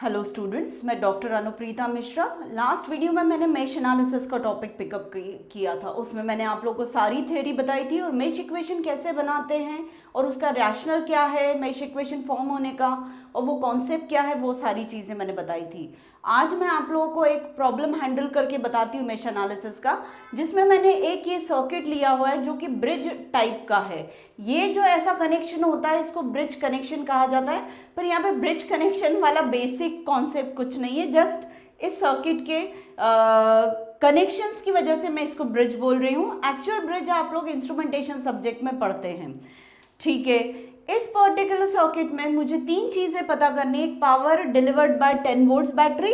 Hello students, मैं doctor Anupreeta Mishra. Last video में मैंने मेश एनालिसिस का टॉपिक पिकअप किया था। उसमें मैंने आप लोगों को सारी थ्योरी बताई थी और मेश इक्वेशन कैसे बनाते हैं और उसका रैशनल क्या है, मेश इक्वेशन फॉर्म होने का, और वो कॉन्सेप्ट क्या है, वो सारी चीज़ें मैंने बताई थी। आज मैं आप लोगों को एक प्रॉब्लम हैंडल करके बताती हूँ मेश एनालिसिस का, जिसमें मैंने एक ये सर्किट लिया हुआ है जो कि ब्रिज टाइप का है। ये जो ऐसा कनेक्शन होता है इसको ब्रिज कनेक्शन कहा जाता है। पर यहाँ पे ब्रिज कनेक्शन वाला बेसिक कॉन्सेप्ट कुछ नहीं है, जस्ट इस सर्किट के कनेक्शंस की वजह से मैं इसको ब्रिज बोल रही हूँ। एक्चुअल ब्रिज आप लोग इंस्ट्रूमेंटेशन सब्जेक्ट में पढ़ते हैं, ठीक है। इस पर्टिकुलर सर्किट में मुझे तीन चीजें पता करनी है। एक power delivered by 10 volts battery,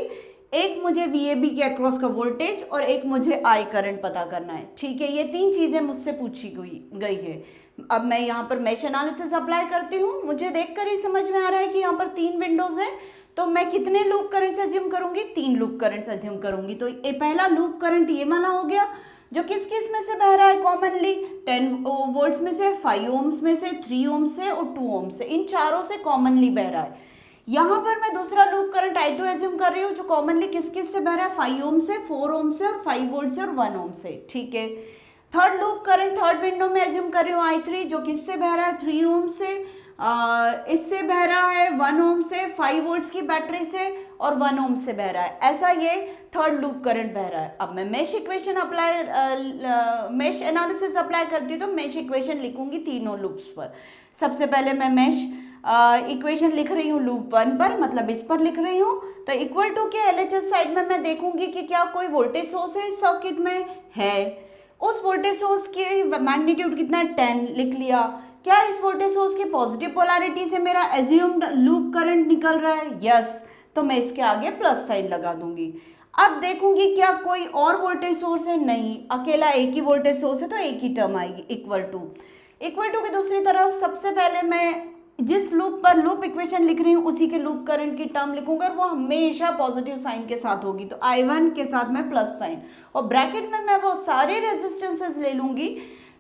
एक मुझे VAB के अक्रॉस का वोल्टेज, और एक मुझे I करंट पता करना है, ठीक है। ये तीन चीजें मुझसे पूछी गई है। अब मैं यहाँ पर मेश एनालिसिस अप्लाई करती हूँ। मुझे देखकर ही समझ में आ रहा है कि यहाँ पर तीन विंडोज हैं, तो मैं कितने लूप करंट्स अज्यूम करूंगी? 3 लूप करंट्स अज्यूम करूंगी। तो ये पहला लूप करंट ये वाला हो गया, जो किस किस में से बह रहा है कॉमनली? 10 वोल्ट्स में से, 5 ओम्स में से, 3 ओम्स से और 2 ओम्स से, इन चारों से कॉमनली बह रहा है। यहाँ पर मैं दूसरा लूप करंट I2 एज्यूम कर रही हूँ, जो कॉमनली किस किस से बह रहा है? 5 ओम से, 4 ओम से और 5 वोल्ट से और 1 ओम से, ठीक है। Third loop current third window में एज्यूम कर रही हूँ I3, जो किससे बह रहा है? 3 ओम से, इससे बह रहा है 1 ओम से, 5 वोल्ट्स की बैटरी से और 1 ओम से बह रहा है। ऐसा ये थर्ड लूप करंट बह रहा है। अब मैं mesh equation mesh analysis apply करती हूँ, तो मेश इक्वेशन लिखूंगी तीनों लूप्स पर। सबसे पहले मैं मेश इक्वेशन लिख रही हूँ लूप 1 पर, मतलब इस पर लिख रही हूँ। तो इक्वल टू के LHS साइड में मैं देखूंगी कि क्या कोई वोल्टेज सोर्स है इस सर्किट में है। उस वोल्टेज सोर्स की मैग्नीट्यूड कितना है? 10 लिख लिया। क्या इस वोल्टेज सोर्स की पॉजिटिव पोलैरिटी से मेरा एज्यूम्ड लूप करंट निकल रहा है? यस। तो मैं इसके आगे प्लस साइन लगा दूंगी। अब देखूंगी क्या कोई और वोल्टेज सोर्स है? नहीं, अकेला एक ही वोल्टेज सोर्स है, तो एक ही टर्म आएगी इक्वल टू की दूसरी तरफ सबसे पहले मैं जिस लूप पर लूप इक्वेशन लिख रही हूँ उसी के लूप करंट की टर्म लिखूंगा, और वो हमेशा पॉजिटिव साइन के साथ होगी। तो I1 के साथ में प्लस साइन, और ब्रैकेट में मैं वो सारे रेजिस्टेंसेस ले लूंगी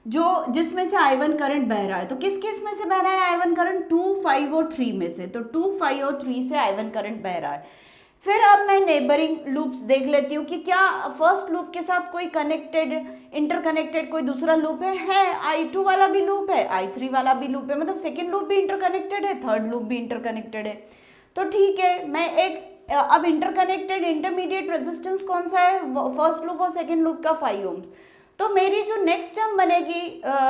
जो जिसमें से I1 करंट बह रहा है। तो किस किस में से बह रहा है I1 करंट? 2, 5 और 3 में से। तो 2, 5 और 3 से I1 करंट बह रहा है। फिर अब मैं नेबरिंग लूप्स देख लेती हूँ कि क्या फर्स्ट लूप के साथ कोई इंटरकनेक्टेड कोई दूसरा लूप है। I2 वाला भी लूप है, I3 वाला भी लूप है, मतलब सेकेंड लूप भी इंटरकनेक्टेड है, थर्ड लूप भी इंटरकनेक्टेड है। तो ठीक है, मैं अब इंटरकनेक्टेड इंटरमीडिएट रेजिस्टेंस कौन सा है? फर्स्ट लूप और सेकेंड लूप का 5 ओम्स। तो मेरी जो नेक्स्ट टर्म बनेगी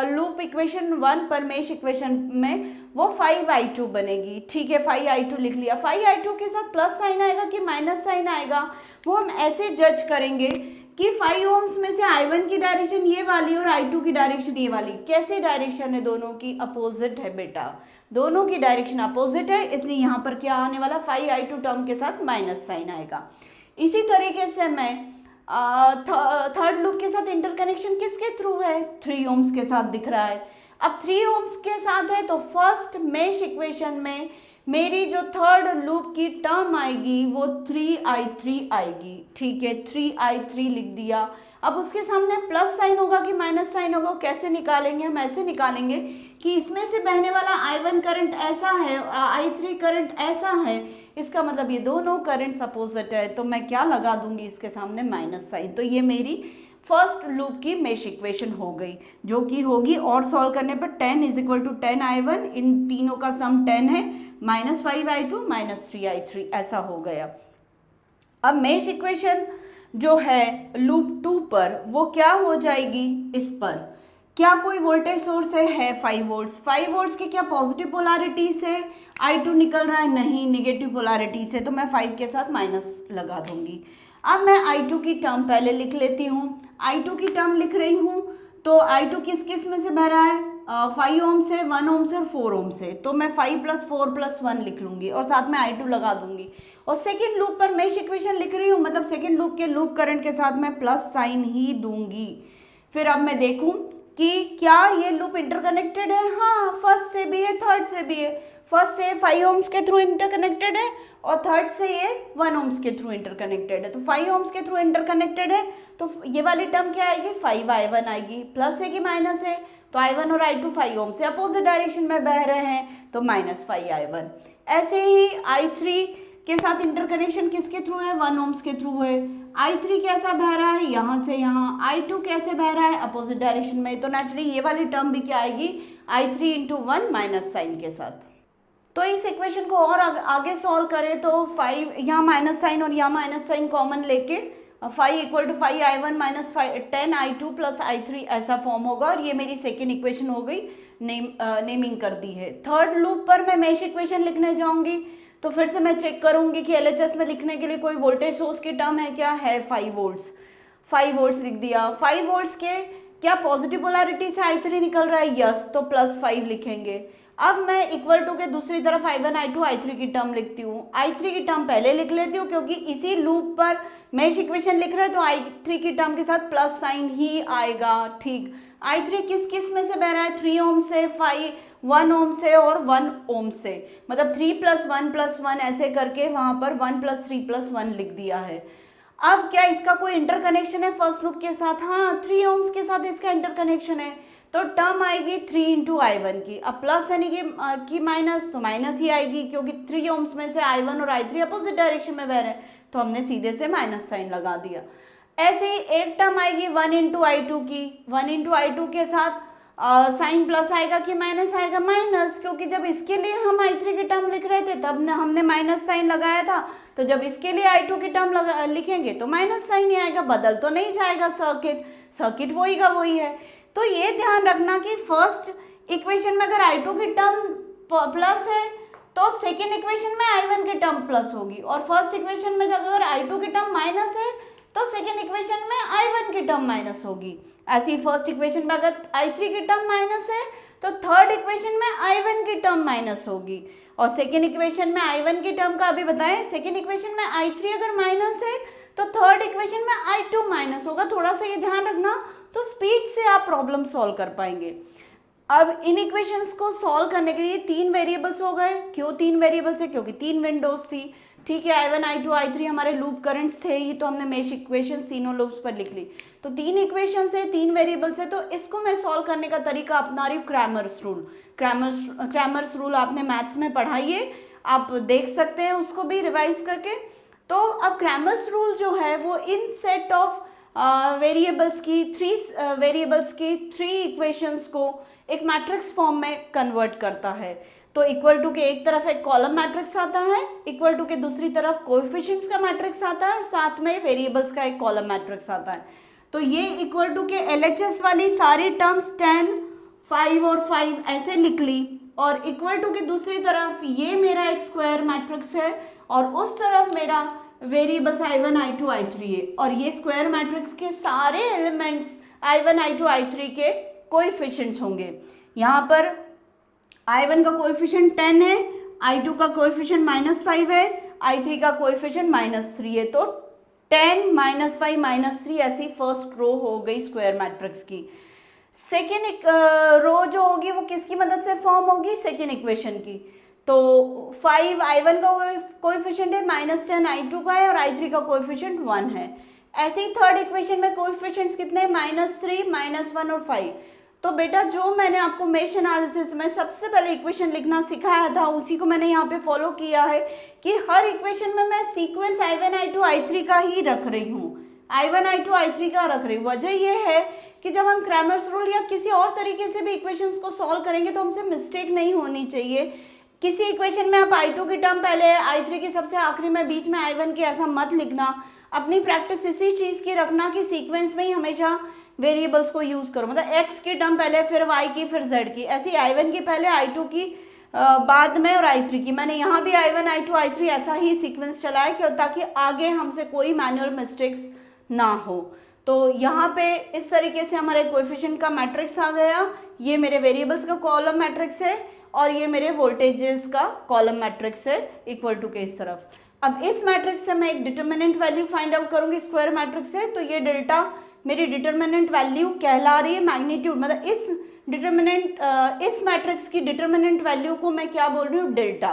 लूप इक्वेशन 1 पर मेश इक्वेशन में, वो 5I2 बनेगी, ठीक है। 5I2 लिख लिया। 5I2 के साथ प्लस साइन आएगा कि माइनस साइन आएगा, वो हम ऐसे जज करेंगे कि 5 ओम्स में से I1 की डायरेक्शन ये वाली और I2 की डायरेक्शन ये वाली। कैसे डायरेक्शन है? दोनों की अपोजिट है बेटा, दोनों की डायरेक्शन अपोजिट है, इसलिए यहाँ पर क्या आने वाला? 5I2 टर्म के साथ माइनस साइन आएगा। इसी तरीके से मैं थर्ड लूप के साथ इंटरकनेक्शन किसके थ्रू है? 3 ओम्स के साथ दिख रहा है। अब 3 ओम्स के साथ है, तो फर्स्ट मेश इक्वेशन में मेरी जो थर्ड लूप की टर्म आएगी वो 3I3 आएगी, ठीक है। 3I3 लिख दिया। अब उसके सामने प्लस साइन होगा कि माइनस साइन होगा? कैसे निकालेंगे? हम ऐसे निकालेंगे कि इसमें से बहने वाला I1 करंट ऐसा है और I3 करंट ऐसा है, इसका मतलब ये दोनों करंट्स अपोजिट है, तो मैं क्या लगा दूंगी इसके सामने? Minus sign. तो ये मेरी फर्स्ट लूप की मेश इक्वेशन हो गई, जो कि होगी और सॉल्व करने पर 10 = 10I1, इन तीनों का सम 10 है, -5I2 -3I3, ऐसा हो गया। अब मेश इक्वेशन जो है लूप 2 पर वो क्या हो जाएगी? इस पर क्या कोई वोल्टेज सोर्स है 5 वोल्ट्स। 5 वोल्ट्स की क्या पॉजिटिव पोलैरिटी से I2 निकल रहा है? नहीं, निगेटिव पोलैरिटी से, तो मैं 5 के साथ माइनस लगा दूंगी। अब मैं I2 की टर्म पहले लिख लेती हूँ। I2 की टर्म लिख रही हूँ, तो I2 किस किस में से बह रहा है? 5 ओम से, 1 ओम से और 4 ओम से। तो मैं 5 + 4 + 1 लिख लूंगी और साथ में I2 लगा दूंगी। और सेकेंड लूप पर मेश इक्वेशन लिख रही हूँ, मतलब सेकेंड लूप के लूप करंट के साथ मैं प्लस साइन ही दूंगी। फिर अब मैं देखूँ कि क्या ये लूप इंटरकनेक्टेड है? हाँ, फर्स्ट से भी है, थर्ड से भी है। फर्स्ट से 5 ओम्स के थ्रू इंटरकनेक्टेड है और थर्ड से ये 1 ओम्स के थ्रू इंटरकनेक्टेड है। तो 5 ओम्स के थ्रू इंटरकनेक्टेड है, तो ये वाली टर्म क्या आएगी? 5I1 आएगी। प्लस है कि माइनस है? तो I1 और I2 5 ओम से अपोजिट डायरेक्शन में बह रहे हैं, तो -5I1। ऐसे ही I3 के साथ इंटरकनेक्शन किसके थ्रू है, 1 ओम्स के थ्रू है। I3 कैसा बह रहा है, यहाँ से यहाँ। I2 कैसे बह रहा है, अपोजिट डायरेक्शन में, तो नेचुरली ये वाली टर्म भी क्या आएगी, I3 इंटू 1 माइनस साइन के साथ। तो इस इक्वेशन को और आगे सॉल्व करें तो 5 यहाँ माइनस साइन और यहाँ माइनस साइन कॉमन लेके 5 equal to 5I1 minus 10I2 plus I3 ऐसा फॉर्म होगा, और ये मेरी सेकेंड इक्वेशन हो गई, नेमिंग कर दी है। थर्ड लूप पर मैं मेश इक्वेशन लिखने जाऊंगी, तो फिर से मैं चेक करूंगी कि LHS में लिखने के लिए कोई वोल्टेज सोर्स की टर्म है क्या, है 5 वोल्ट्स। 5 वोल्ट्स लिख दिया। 5 वोल्ट्स के क्या पॉजिटिव पोलैरिटी से I3 निकल रहा है, यस, तो +5 लिखेंगे। अब मैं इक्वल टू के दूसरी तरफ I1 I2 I3 की टर्म लिखती हूँ। I3 की टर्म पहले लिख लेती हूँ क्योंकि इसी लूप पर मेश इक्वेशन लिख रहे हैं, तो I3 की टर्म के साथ प्लस साइन ही आएगा, ठीक। I3 किस किस में से बह रहा है, 3 ओम से, 1 ओम से और 1 ओम से, मतलब 3 + 1 ऐसे करके वहां पर 1 + 3 + 1 लिख दिया है। अब क्या इसका कोई इंटरकनेक्शन है फर्स्ट लूप के साथ, हाँ 3 ओम्स के साथ इसका इंटरकनेक्शन है, तो टर्म आएगी 3 इंटू I1 की। अब प्लस यानी कि माइनस, तो माइनस ही आएगी क्योंकि 3 ओम्स में से I1 और I3 अपोजिट डायरेक्शन में बह रहे हैं, तो हमने सीधे से माइनस साइन लगा दिया। ऐसे ही एक टर्म आएगी 1 इंटू I2 की। 1 इंटू I2 के साथ साइन प्लस आएगा कि माइनस आएगा, माइनस, क्योंकि जब इसके लिए हम I3 की टर्म लिख रहे थे तब हमने माइनस साइन लगाया था, तो जब इसके लिए I2 की टर्म लिखेंगे तो माइनस साइन ही आएगा, बदल तो नहीं जाएगा सर्किट वही का वही है। तो ये ध्यान रखना कि फर्स्ट इक्वेशन में अगर I2 की टर्म प्लस है तो सेकेंड इक्वेशन में I1 की टर्म प्लस होगी, और फर्स्ट इक्वेशन में अगर I2 की टर्म माइनस है तो सेकेंड इक्वेशन में I1 की टर्म माइनस होगी। ऐसी फर्स्ट इक्वेशन में अगर I3 की टर्म माइनस है तो थर्ड इक्वेशन में I1 की टर्म माइनस होगी, और सेकेंड इक्वेशन में I1 की टर्म का अभी बताएं, सेकेंड इक्वेशन में I3 अगर माइनस है तो थर्ड इक्वेशन में I2 माइनस होगा। थोड़ा सा ये ध्यान रखना, तो स्पीड से आप प्रॉब्लम सॉल्व कर पाएंगे। अब इन इक्वेशंस को सॉल्व करने के लिए 3 वेरिएबल्स हो गए। क्यों 3 वेरिएबल्स है, क्योंकि 3 विंडोज थी, ठीक है। I1 I2 I3 हमारे लूप करंट्स थे ही, तो हमने मेश इक्वेशंस तीनों लूप्स पर लिख ली। तो 3 इक्वेशंस है, 3 वेरिएबल्स है, तो इसको मैं सॉल्व करने का तरीका अपना रही हूँ क्रैमर्स रूल। क्रैमर्स रूल आपने मैथ्स में पढ़ाई है, आप देख सकते हैं उसको भी रिवाइज करके। तो अब क्रैमर्स रूल जो है वो इन सेट ऑफ वेरिएबल्स की 3 वेरिएबल्स की 3 इक्वेशंस को एक मैट्रिक्स फॉर्म में कन्वर्ट करता है। तो इक्वल टू के एक तरफ एक कॉलम मैट्रिक्स आता है, इक्वल टू के दूसरी तरफ कोएफिशिएंट्स का मैट्रिक्स आता है, और साथ में वेरिएबल्स का एक कॉलम मैट्रिक्स आता है। तो ये इक्वल टू के LHS वाली सारी टर्म्स 10, 5 और 5 ऐसे लिख ली, और इक्वल टू के दूसरी तरफ ये मेरा एक स्क्वायर मैट्रिक्स है, और उस तरफ मेरा वेरिएबल्स I1 I2 I3 है, और ये स्क्वायर मैट्रिक्स के सारे एलिमेंट्स I1 I2 I3 के कोएफिशिएंट्स होंगे। यहाँ पर I1 का कोएफिशिएंट 10 है, I2 का कोएफिशिएंट -5 है, I3 का कोएफिशिएंट -3 है, तो 10 -5 -3 ऐसी फर्स्ट रो हो गई स्क्वायर मैट्रिक्स की। सेकेंड रो जो होगी वो किसकी मदद से फॉर्म होगी, सेकेंड इक्वेशन की। तो 5 I1 का कोएफिशिएंट है, -10 I2 का है, और I3 का कोएफिशिएंट 1 है। ऐसे ही थर्ड इक्वेशन में कोएफिशिएंट्स कितने हैं, -3 -1 और 5। तो बेटा जो मैंने आपको मेश एनालिसिस में सबसे पहले इक्वेशन लिखना सिखाया था उसी को मैंने यहाँ पे फॉलो किया है कि हर इक्वेशन में मैं सीक्वेंस I1 I2 I3 का ही रख रही हूँ, I1 I2 I3 का रख रही हूँ। वजह यह है कि जब हम क्रैमर्स रूल या किसी और तरीके से भी इक्वेशंस को सॉल्व करेंगे तो हमसे मिस्टेक नहीं होनी चाहिए। किसी इक्वेशन में आप I2 की टर्म पहले, I3 की सबसे आखिरी में, बीच में I1 की, ऐसा मत लिखना। अपनी प्रैक्टिस इसी चीज़ की रखना कि सीक्वेंस में ही हमेशा वेरिएबल्स को यूज़ करो, मतलब x की टर्म पहले, फिर y की, फिर z की, ऐसी I1 की पहले, I2 की बाद में, और I3 की। मैंने यहाँ भी I1 I2 I3 ऐसा ही सीक्वेंस चलाया कि ताकि आगे हमसे कोई मैनुअल मिस्टेक्स ना हो। तो यहाँ पे इस तरीके से हमारे कोएफिशिएंट का मैट्रिक्स आ गया, ये मेरे वेरिएबल्स का कॉलम मैट्रिक्स है, और ये मेरे वोल्टेजेस का कॉलम मैट्रिक्स है इक्वल टू के इस तरफ। अब इस मैट्रिक्स से मैं एक डिटर्मिनेंट वैल्यू फाइंड आउट करूँगी, स्क्वायर मैट्रिक्स है, तो ये डेल्टा मेरी डिटर्मिनेंट वैल्यू कहला रही है, मैग्नीट्यूड, मतलब इस मैट्रिक्स की डिटर्मिनेंट वैल्यू को मैं क्या बोल रही हूँ, डेल्टा।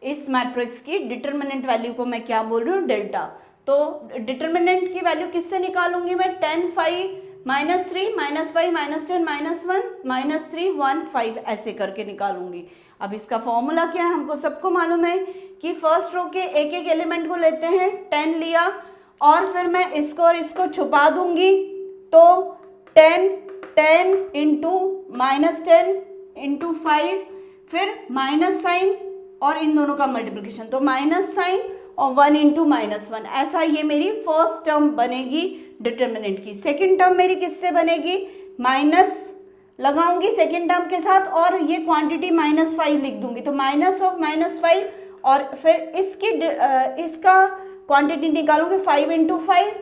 इस मैट्रिक्स की डिटर्मिनेंट वैल्यू को मैं क्या बोल रही हूँ, डेल्टा। तो डिटर्मिनेंट की वैल्यू किससे निकालूंगी मैं, 10 5 -3 -5 -10 -1 -3 1 5 ऐसे करके निकालूंगी। अब इसका फॉर्मूला क्या है, हमको सबको मालूम है कि फर्स्ट रो के एक एक एलिमेंट को लेते हैं, 10 लिया और फिर मैं इसको और इसको छुपा दूंगी, तो 10 इंटू -10 इंटू 5, फिर माइनस साइन और इन दोनों का मल्टीप्लिकेशन, तो माइनस साइन और 1 इंटू -1, ऐसा ये मेरी फर्स्ट टर्म बनेगी डिटर्मिनेंट की। सेकेंड टर्म मेरी किससे बनेगी, माइनस लगाऊंगी सेकेंड टर्म के साथ और ये क्वांटिटी -5 लिख दूंगी, तो माइनस ऑफ -5 और फिर इसका क्वांटिटी निकालूंगी 5 इंटू 5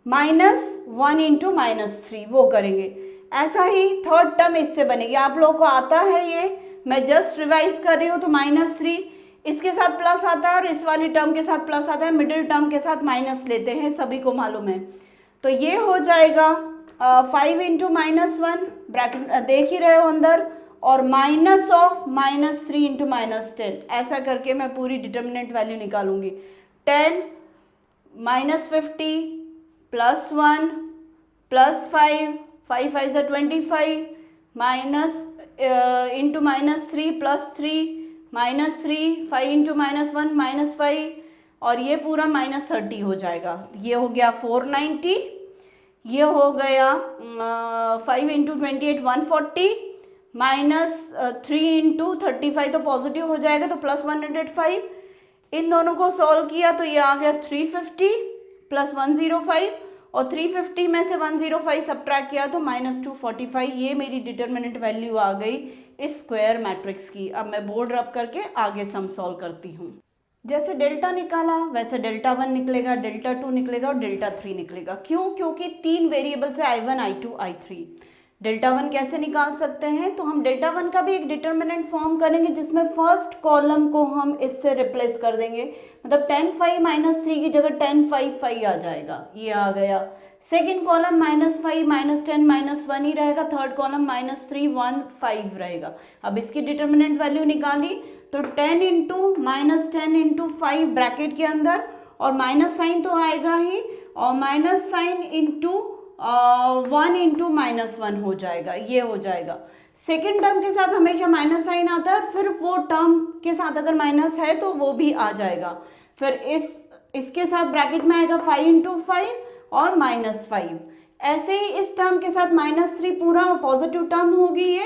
-1 इंटू -3, वो करेंगे। ऐसा ही थर्ड टर्म इससे बनेगी, आप लोगों को आता है ये, मैं जस्ट रिवाइज कर रही हूँ। तो -3 इसके साथ प्लस आता है और इस वाली टर्म के साथ प्लस आता है, मिडिल टर्म के साथ माइनस लेते हैं, सभी को मालूम है। तो ये हो जाएगा 5 इंटू -1 ब्रैकेट देख ही रहे हो अंदर, और माइनस ऑफ -3 इंटू -10, ऐसा करके मैं पूरी डिटर्मिनेंट वैल्यू निकालूंगी। 10 -50 +1 +5 5 5 से 25 माइनस इंटू -3 +3 -3 5 इंटू -1 -5 और ये पूरा -30 हो जाएगा। ये हो गया 490, ये हो गया 5 इंटू 28 140 -3 इंटू 35 तो पॉजिटिव हो जाएगा, तो +105। इन दोनों को सॉल्व किया तो ये आ गया 350 + 105 और 350 में से 105 सब्ट्रैक्ट किया तो -245। ये मेरी डिटर्मिनेंट वैल्यू आ गई इस स्क्वायर मैट्रिक्स की। अब मैं बोर्ड रब करके आगे सम सॉल्व करती हूँ। जैसे डेल्टा निकाला वैसे डेल्टा 1 निकलेगा, डेल्टा 2 निकलेगा और डेल्टा 3 निकलेगा। क्यों? क्योंकि 3 वेरिएबल्स है I1 I2 I3। डेल्टा 1 कैसे निकाल सकते हैं, तो हम डेल्टा 1 का भी एक डिटर्मिनेंट फॉर्म करेंगे जिसमें फर्स्ट कॉलम को हम इससे रिप्लेस कर देंगे, मतलब 10 5 -3 की जगह 10 5 5 आ जाएगा, ये आ गया। सेकेंड कॉलम -5 -10 -1 ही रहेगा, थर्ड कॉलम -3 1 5 रहेगा। अब इसकी डिटर्मिनेंट वैल्यू निकाली तो 10 इंटू -10 इंटू 5 ब्रैकेट के अंदर और माइनस साइन तो आएगा ही, और माइनस साइन इंटू 1 इंटू -1 हो जाएगा, ये हो जाएगा। सेकेंड टर्म के साथ हमेशा माइनस साइन आता है, फिर वो टर्म के साथ अगर माइनस है तो वो भी आ जाएगा। फिर इसके साथ ब्रैकेट में आएगा 5 इंटू 5 और -5। ऐसे ही इस टर्म के साथ -3 पूरा पॉजिटिव टर्म होगी ये,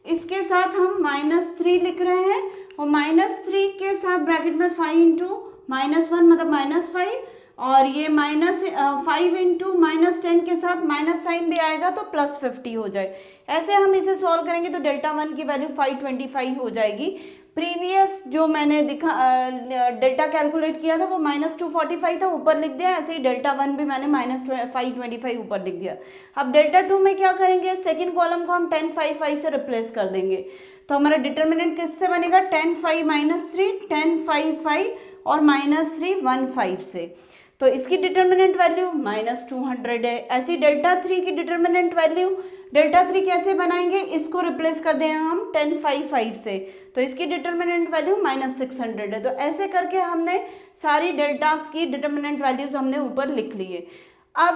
इसके साथ हम -3 लिख रहे हैं और -3 के साथ ब्रैकेट में 5 इंटू -1 मतलब -5 और ये -5 इंटू -10 के साथ माइनस साइन भी आएगा तो +50 हो जाए। ऐसे हम इसे सॉल्व करेंगे तो डेल्टा 1 की वैल्यू 525 हो जाएगी। प्रीवियस जो मैंने डेल्टा कैलकुलेट किया था वो -245 था, ऊपर लिख दिया। ऐसे ही डेल्टा 1 भी मैंने -525 ऊपर लिख दिया। अब डेल्टा 2 में क्या करेंगे, सेकेंड कॉलम को हम 10 5 5 से रिप्लेस कर देंगे, तो हमारा डिटर्मिनेंट किससे बनेगा, 10 5 -3 10 5 5 और -3 1 5 से। तो इसकी डिटर्मिनेंट वैल्यू -200 है। ऐसी डेल्टा 3 की डिटर्मिनेंट वैल्यू, डेल्टा 3 कैसे बनाएंगे, इसको रिप्लेस कर दें हम 10 5 5 से, तो इसकी डिटर्मिनेंट वैल्यू -600 है। तो ऐसे करके हमने सारी डेल्टास की डिटर्मिनेंट वैल्यूज हमने ऊपर लिख लिए। अब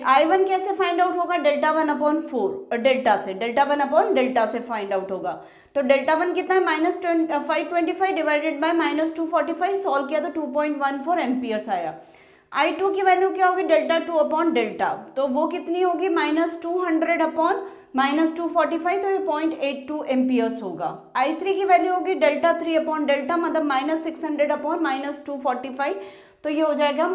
I1 कैसे फाइंड आउट होगा, डेल्टा 1/4 डेल्टा से, डेल्टा 1/डेल्टा से फाइंड आउट होगा। तो डेल्टा 1 कितना है, -525 डिवाइडेड बाय -245, सॉल्व किया तो 2.14 एम्पियर्स आया। I2 की वैल्यू क्या होगी, डेल्टा 2/डेल्टा, तो वो कितनी होगी, -200/-245, तो ये 0.82 एम्पियर्स होगा। I3 की वैल्यू होगी डेल्टा 3/डेल्टा मतलब -600/-245, तो ये हो जाएगा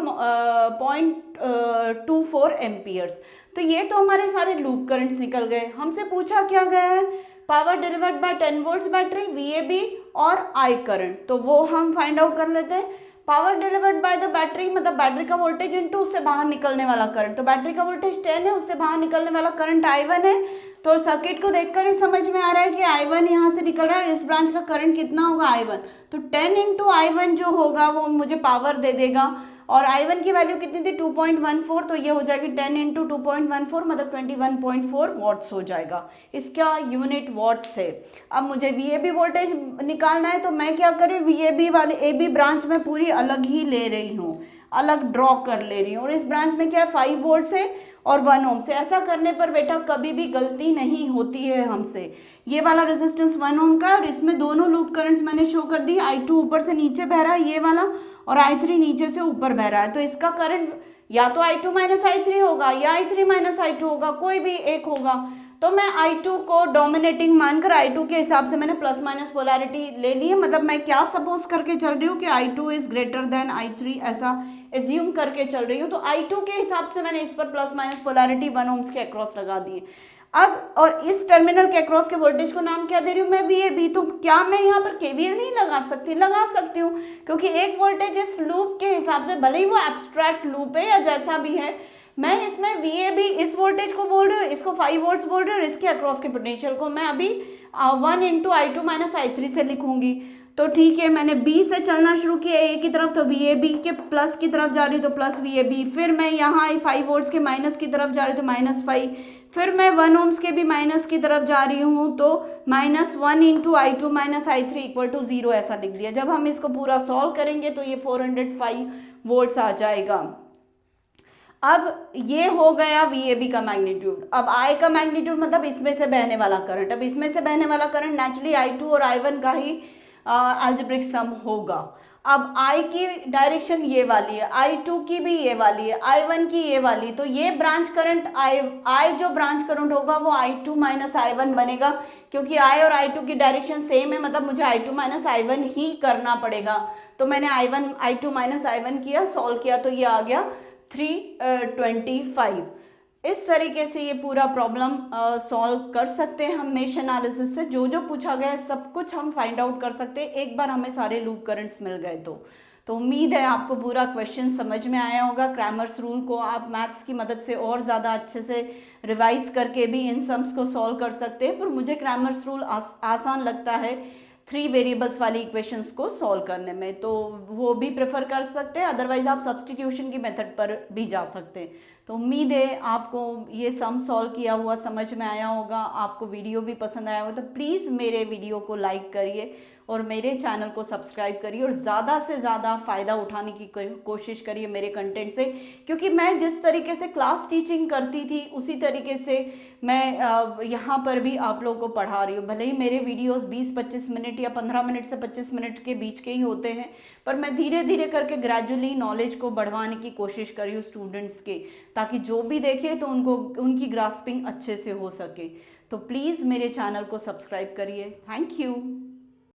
0.24 एम्पियर्स। तो ये तो हमारे सारे लूप करंट्स निकल गए। हमसे पूछा क्या गया है, power delivered by 10 volts battery, VAB और I करंट, तो वो हम फाइंड आउट कर लेते हैं। Power delivered by the battery मतलब बैटरी का वोल्टेज इनटू उससे बाहर निकलने वाला करंट, तो बैटरी का वोल्टेज 10 है, उससे बाहर निकलने वाला करंट I1 है। तो सर्किट को देखकर ही समझ में आ रहा है कि I1 यहाँ से निकल रहा है, इस ब्रांच का करंट कितना होगा I1, तो 10 इंटू I1 जो होगा वो मुझे पावर दे देगा। और I1 की वैल्यू कितनी थी, 2.14, तो ये हो जाएगी 10 इंटू 2.14 मतलब 21.4 वॉट्स हो जाएगा। इसका यूनिट वॉट्स है। अब मुझे VAB वोल्टेज निकालना है, तो मैं क्या करूँ, VAB वाले AB ब्रांच में पूरी अलग ही ले रही हूँ, अलग ड्रॉ कर ले रही हूँ। और इस ब्रांच में क्या है, 5 वोल्ट्स है और 1 ओम से। ऐसा करने पर बेटा कभी भी गलती नहीं होती है हमसे। ये वाला रेजिस्टेंस 1 ओम का है और इसमें दोनों लूप करंट्स मैंने शो कर दी। I2 ऊपर से नीचे बह रहा है ये वाला, और I3 नीचे से ऊपर बह रहा है। तो इसका करंट या तो I2 माइनस I3 होगा या I3 माइनस I2 होगा, कोई भी एक होगा। तो मैं I2 को डोमिनेटिंग मानकर I2 के हिसाब से मैंने प्लस माइनस पोलैरिटी ले ली है। मतलब मैं क्या सपोज करके चल रही हूँ कि I2 is greater than I3, ऐसा एज्यूम करके चल रही हूँ। तो I2 के हिसाब से मैंने इस पर प्लस माइनस पोलैरिटी 1 ओम्स के अक्रॉस लगा दी है। अब और इस टर्मिनल के अक्रॉस के वोल्टेज को नाम क्या दे रही हूँ मैं, VAB। तो क्या मैं यहाँ पर KVL नहीं लगा सकती? लगा सकती हूँ, क्योंकि एक वोल्टेज इस लूप के हिसाब से, भले ही वो एब्स्ट्रैक्ट लूप है या जैसा भी है, मैं इसमें VAB इस वोल्टेज को बोल रही हूँ, इसको 5 वोल्ट्स बोल रही हूँ, और इसके अक्रॉस के पोटेंशियल को मैं अभी 1 इंटू I2 माइनस I3 से लिखूंगी। तो ठीक है, मैंने B से चलना शुरू किया A की तरफ, तो VAB के प्लस की तरफ जा रही हूँ तो प्लस VAB। फिर मैं यहाँ 5 वोल्ट्स के माइनस की तरफ जा रही हूँ तो माइनस 5। फिर मैं 1 ओम्स के भी माइनस की तरफ जा रही हूँ तो minus 1 into I2 minus I3 equal to 0 ऐसा लिख दिया। जब हम इसको पूरा सॉल्व करेंगे तो ये 405 वोल्ट्स आ जाएगा। अब ये हो गया VAB का मैग्नीट्यूड। अब I का मैग्नीट्यूड मतलब इसमें से बहने वाला करंट। अब इसमें से बहने वाला करंट नेचुरली I2 और I1 का ही अलजेब्रिक सम होगा। अब I की डायरेक्शन ये वाली है, I2 की भी ये वाली है, I1 की ये वाली। तो ये ब्रांच करंट I जो ब्रांच करंट होगा वो I2 माइनस I1 बनेगा, क्योंकि I और I2 की डायरेक्शन सेम है, मतलब मुझे I2 माइनस I1 ही करना पड़ेगा। तो मैंने I2 माइनस I1 किया, सॉल्व किया, तो ये आ गया 325। इस तरीके से ये पूरा प्रॉब्लम सॉल्व कर सकते हैं हम मेश एनालिसिस से। जो जो पूछा गया है सब कुछ हम फाइंड आउट कर सकते हैं एक बार हमें सारे लूप करंट्स मिल गए तो उम्मीद है आपको पूरा क्वेश्चन समझ में आया होगा। क्रैमर्स रूल को आप मैथ्स की मदद से और ज़्यादा अच्छे से रिवाइज करके भी इन सम्स को सॉल्व कर सकते हैं, पर मुझे क्रैमर्स रूल आसान लगता है 3 वेरिएबल्स वाली इक्वेशंस को सॉल्व करने में, तो वो भी प्रेफर कर सकते हैं। अदरवाइज आप सब्स्टिट्यूशन की मेथड पर भी जा सकते हैं। तो उम्मीद है आपको ये सम सॉल्व किया हुआ समझ में आया होगा, आपको वीडियो भी पसंद आया होगा। तो प्लीज़ मेरे वीडियो को लाइक करिए और मेरे चैनल को सब्सक्राइब करिए और ज़्यादा से ज़्यादा फ़ायदा उठाने की कोशिश करिए मेरे कंटेंट से, क्योंकि मैं जिस तरीके से क्लास टीचिंग करती थी उसी तरीके से मैं यहाँ पर भी आप लोगों को पढ़ा रही हूँ। भले ही मेरे वीडियोस 20-25 मिनट या 15 मिनट से 25 मिनट के बीच के ही होते हैं, पर मैं धीरे धीरे करके ग्रेजुअली नॉलेज को बढ़वाने की कोशिश कर रही हूँ स्टूडेंट्स के, ताकि जो भी देखे तो उनको उनकी ग्रास्पिंग अच्छे से हो सके। तो प्लीज़ मेरे चैनल को सब्सक्राइब करिए। Thank you.